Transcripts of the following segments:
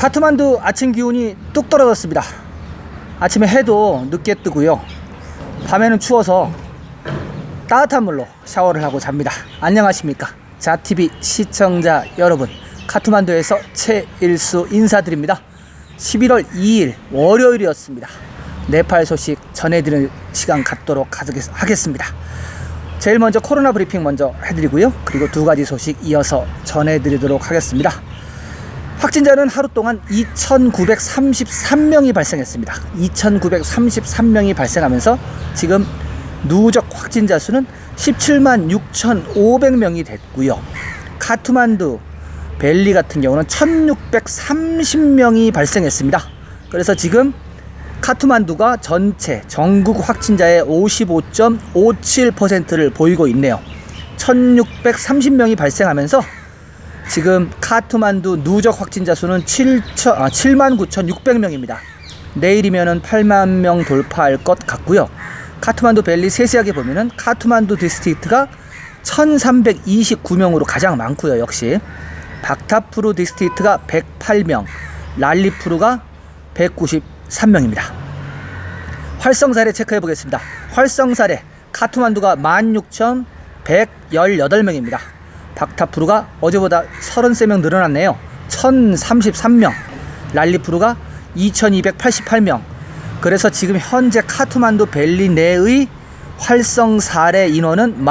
카트만두 아침 기온이 뚝 떨어졌습니다. 아침에 해도 늦게 뜨고요. 밤에는 추워서 따뜻한 물로 샤워를 하고 잡니다. 안녕하십니까 자TV 시청자 여러분, 카트만두에서 최일수 인사드립니다. 11월 2일 월요일이었습니다. 네팔 소식 전해드리는 시간 갖도록 하겠습니다. 제일 먼저 코로나 브리핑 먼저 해드리고요. 그리고 두 가지 소식 이어서 전해드리도록 하겠습니다. 확진자는 하루 동안 2,933명이 발생했습니다. 2,933명이 발생하면서 지금 누적 확진자 수는 177만 6,500명이 됐고요. 카트만두 벨리 같은 경우는 1,630명이 발생했습니다. 그래서 지금 카트만두가 전체 전국 확진자의 55.57%를 보이고 있네요. 1,630명이 발생하면서 지금 카트만두 누적 확진자 수는 79,600명입니다. 내일이면은 8만 명 돌파할 것 같고요. 카트만두 벨리 세세하게 보면은 카트만두 디스트릭트가 1,329명으로 가장 많고요. 역시 박타푸르 디스트릭트가 108명, 랄리푸르가 193명입니다. 활성 사례 체크해 보겠습니다. 활성 사례 카트만두가 16,118명입니다. 박타푸르가 어제보다 33명 늘어났네요. 1,033명, 랄리푸르가 2,288명. 그래서 지금 현재 카트만두 벨리 내의 활성 사례 인원은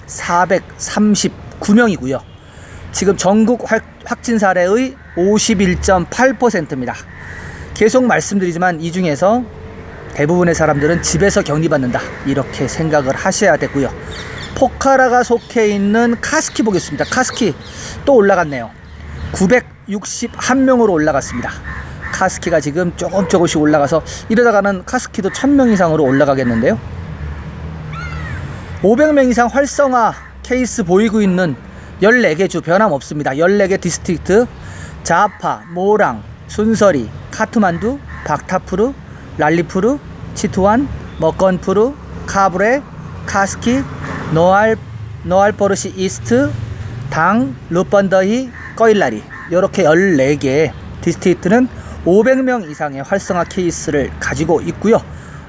19,439명이고요. 지금 전국 확진 사례의 51.8%입니다. 계속 말씀드리지만 이 중에서 대부분의 사람들은 집에서 격리받는다, 이렇게 생각을 하셔야 되고요. 포카라가 속해 있는 카스키 보겠습니다. 카스키 또 올라갔네요. 961명으로 올라갔습니다. 카스키가 지금 조금씩 올라가서 이러다가는 카스키도 1,000명 이상으로 올라가겠는데요. 500명 이상 활성화 케이스 보이고 있는 14개 주 변함없습니다. 14개 디스트릭트 자파, 모랑, 순서리, 카트만두, 박타푸르, 랄리푸르, 치투안, 머건푸르, 카브레, 카스키, 노알포르시 이스트, 당, 루펀더히, 꺼일라리, 이렇게 14개 디스트릭트는 500명 이상의 활성화 케이스를 가지고 있고요.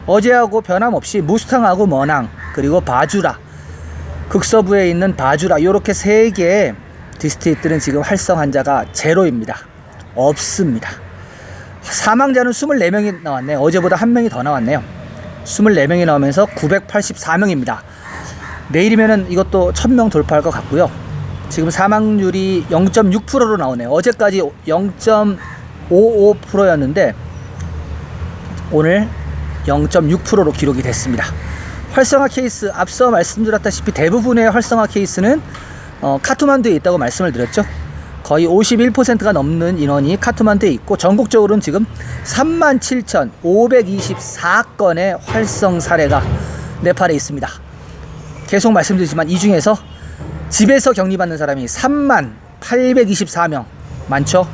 어제하고 변함없이 무스탕하고 머낭, 그리고 바주라, 극서부에 있는 바주라, 이렇게 3개의 디스트릭트는 지금 활성 환자가 제로입니다. 없습니다. 사망자는 24명이 나왔네요. 어제보다 1명이 더 나왔네요. 24명이 나오면서 984명입니다. 내일이면은 이것도 1,000명 돌파할 것 같고요. 지금 사망률이 0.6%로 나오네요. 어제까지 0.55%였는데 오늘 0.6%로 기록이 됐습니다. 활성화 케이스 앞서 말씀드렸다시피 대부분의 활성화 케이스는 카트만두에 있다고 말씀을 드렸죠. 거의 51%가 넘는 인원이 카트만두에 있고 전국적으로는 지금 37,524건의 활성 사례가 네팔에 있습니다. 계속 말씀드리지만 이 중에서 집에서 격리받는 사람이 30,824명 많죠.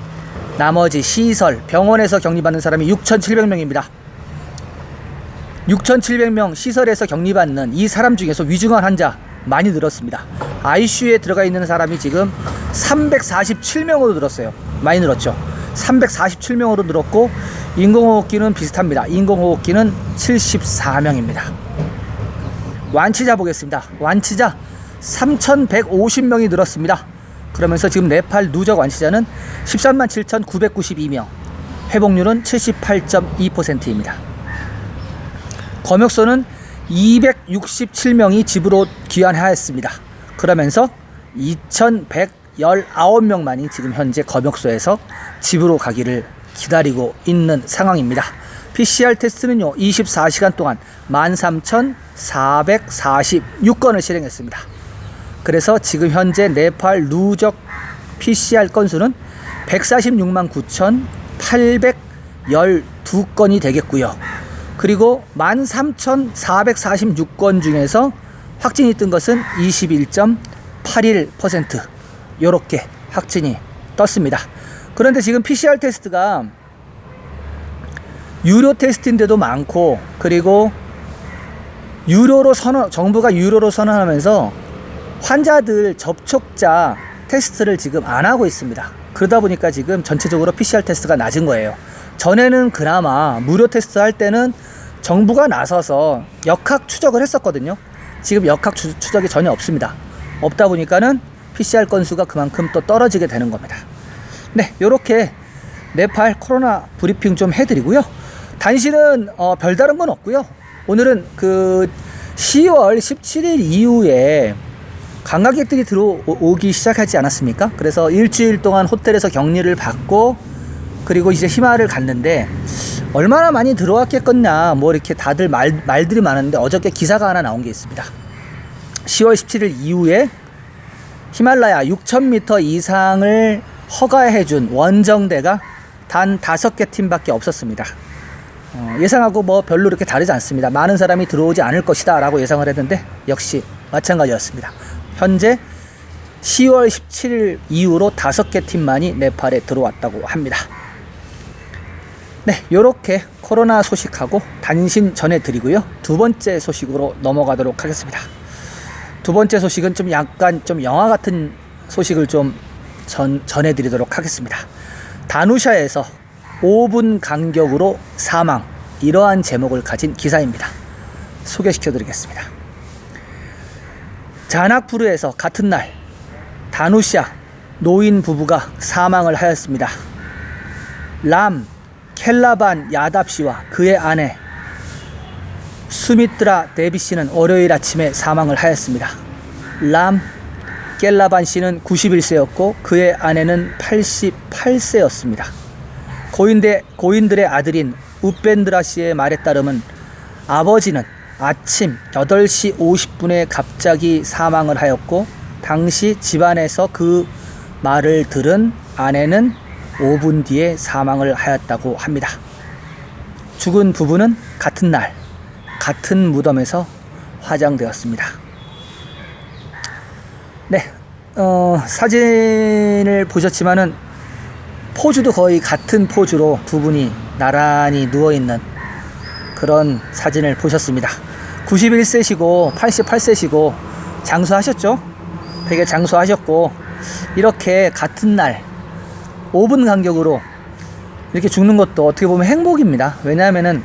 나머지 시설, 병원에서 격리받는 사람이 6,700명입니다. 6,700명 시설에서 격리받는 이 사람 중에서 위중한 환자 많이 늘었습니다. ICU에 들어가 있는 사람이 지금 347명으로 늘었어요. 많이 늘었죠. 347명으로 늘었고 인공호흡기는 비슷합니다. 인공호흡기는 74명입니다. 완치자 보겠습니다. 완치자 3,150명이 늘었습니다. 그러면서 지금 네팔 누적 완치자는 13만 7,992명, 회복률은 78.2%입니다. 검역소는 267명이 집으로 귀환하였습니다. 그러면서 2,119명만이 지금 현재 검역소에서 집으로 가기를 기다리고 있는 상황입니다. PCR 테스트는요 24시간 동안 13,446건을 실행했습니다. 그래서 지금 현재 네팔 누적 PCR 건수는 146만 9,812건이 되겠고요. 그리고 13,446건 중에서 확진이 뜬 것은 21.81%, 이렇게 확진이 떴습니다. 그런데 지금 PCR 테스트가 유료 테스트인데도 많고, 그리고 정부가 유료로 선언하면서 환자들 접촉자 테스트를 지금 안 하고 있습니다. 그러다 보니까 지금 전체적으로 PCR 테스트가 낮은 거예요. 전에는 그나마 무료 테스트 할 때는 정부가 나서서 역학 추적을 했었거든요. 지금 역학 추적이 전혀 없습니다. 없다 보니까는 PCR 건수가 그만큼 또 떨어지게 되는 겁니다. 네, 요렇게 네팔 코로나 브리핑 좀 해드리고요. 단시는 별다른 건 없고요. 오늘은 그 10월 17일 이후에 관광객들이 들어오기 시작하지 않았습니까? 그래서 일주일 동안 호텔에서 격리를 받고 그리고 이제 히말을 갔는데 얼마나 많이 들어왔겠거냐 뭐 이렇게 다들 말들이 많은데 어저께 기사가 하나 나온 게 있습니다. 10월 17일 이후에 히말라야 6,000m 이상을 허가해준 원정대가 단 5개 팀밖에 없었습니다. 예상하고 뭐 별로 이렇게 다르지 않습니다. 많은 사람이 들어오지 않을 것이다 라고 예상을 했는데 역시 마찬가지였습니다. 현재 10월 17일 이후로 5개 팀만이 네팔에 들어왔다고 합니다. 네, 요렇게 코로나 소식하고 단신 전해드리고요. 두 번째 소식으로 넘어가도록 하겠습니다. 두 번째 소식은 좀 약간 좀 영화 같은 소식을 좀 전해드리도록 하겠습니다. 다누샤에서 5분 간격으로 사망, 이러한 제목을 가진 기사입니다. 소개시켜드리겠습니다. 자나푸르에서 같은 날 다누샤 노인 부부가 사망을 하였습니다. 람 켈라반 야답 씨와 그의 아내 수미트라 데비 씨는 월요일 아침에 사망을 하였습니다. 람 켈라반 씨는 91세였고 그의 아내는 88세였습니다. 고인들의 아들인 우펜드라 씨의 말에 따르면 아버지는 아침 8시 50분에 갑자기 사망을 하였고 당시 집안에서 그 말을 들은 아내는 5분 뒤에 사망을 하였다고 합니다. 죽은 부부는 같은 날 같은 무덤에서 화장되었습니다. 네, 사진을 보셨지만은 포즈도 거의 같은 포즈로 두 분이 나란히 누워있는 그런 사진을 보셨습니다. 91세시고 88세시고 장수하셨죠? 되게 장수하셨고 이렇게 같은 날 5분 간격으로 이렇게 죽는 것도 어떻게 보면 행복입니다. 왜냐하면은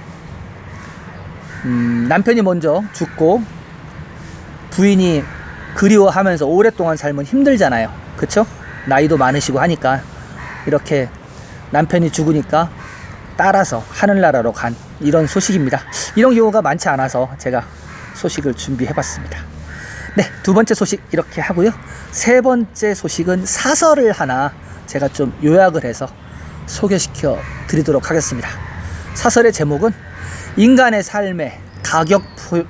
남편이 먼저 죽고 부인이 그리워하면서 오랫동안 살면 힘들잖아요. 그쵸? 나이도 많으시고 하니까 이렇게 남편이 죽으니까 따라서 하늘나라로 간 이런 소식입니다. 이런 경우가 많지 않아서 제가 소식을 준비해봤습니다. 네, 두 번째 소식 이렇게 하고요. 세 번째 소식은 사설을 하나 제가 좀 요약을 해서 소개시켜 드리도록 하겠습니다. 사설의 제목은 인간의 삶에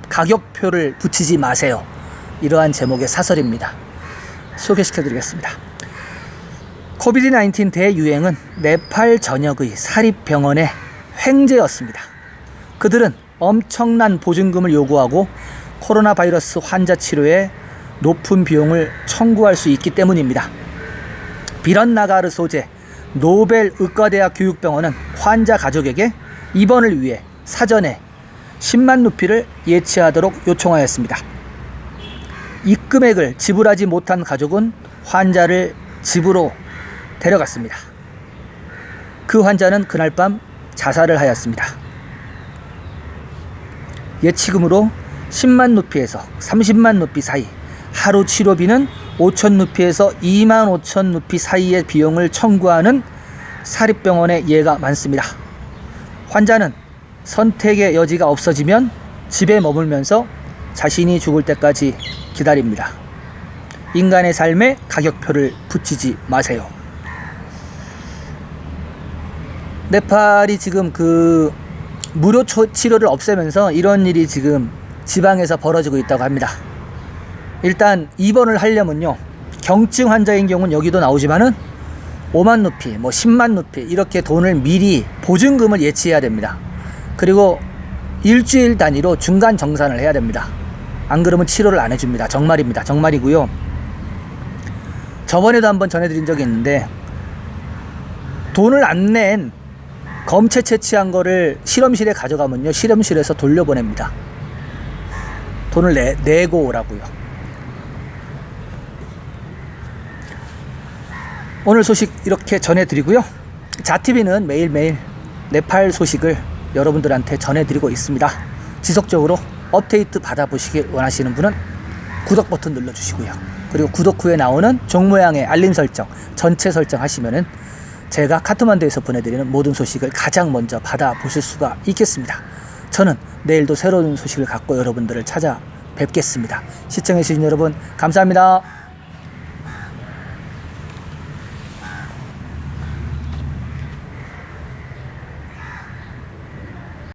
가격표를 붙이지 마세요. 이러한 제목의 사설입니다. 소개시켜 드리겠습니다. 코비드-19 대유행은 네팔 전역의 사립병원의 횡재였습니다. 그들은 엄청난 보증금을 요구하고 코로나 바이러스 환자 치료에 높은 비용을 청구할 수 있기 때문입니다. 비런나가르 소재 노벨 의과대학 교육병원은 환자 가족에게 입원을 위해 사전에 10만 루피를 예치하도록 요청하였습니다. 이 금액을 지불하지 못한 가족은 환자를 집으로 데려갔습니다. 그 환자는 그날 밤 자살을 하였습니다. 예치금으로 10만 루피에서 30만 루피 사이, 하루 치료비는 5천 루피에서 2만 5천 루피 사이의 비용을 청구하는 사립병원의 예가 많습니다. 환자는 선택의 여지가 없어지면 집에 머물면서 자신이 죽을 때까지 기다립니다. 인간의 삶에 가격표를 붙이지 마세요. 네팔이 지금 그 무료 치료를 없애면서 이런 일이 지금 지방에서 벌어지고 있다고 합니다. 일단 입원을 하려면요, 경증 환자인 경우는 여기도 나오지만은 5만 루피, 뭐 10만 루피 이렇게 돈을 미리 보증금을 예치해야 됩니다. 그리고 일주일 단위로 중간 정산을 해야 됩니다. 안 그러면 치료를 안 해줍니다. 정말입니다. 정말이고요. 저번에도 한번 전해드린 적이 있는데 돈을 안 낸 검체 채취한 거를 실험실에 가져가면요, 실험실에서 돌려보냅니다. 돈을 내고 오라고요. 오늘 소식 이렇게 전해드리고요. 자TV는 매일매일 네팔 소식을 여러분들한테 전해드리고 있습니다. 지속적으로 업데이트 받아보시길 원하시는 분은 구독 버튼 눌러주시고요. 그리고 구독 후에 나오는 종 모양의 알림 설정, 전체 설정 하시면은 제가 카트만두에서 보내드리는 모든 소식을 가장 먼저 받아보실 수가 있겠습니다. 저는 내일도 새로운 소식을 갖고 여러분들을 찾아뵙겠습니다. 시청해주신 여러분 감사합니다.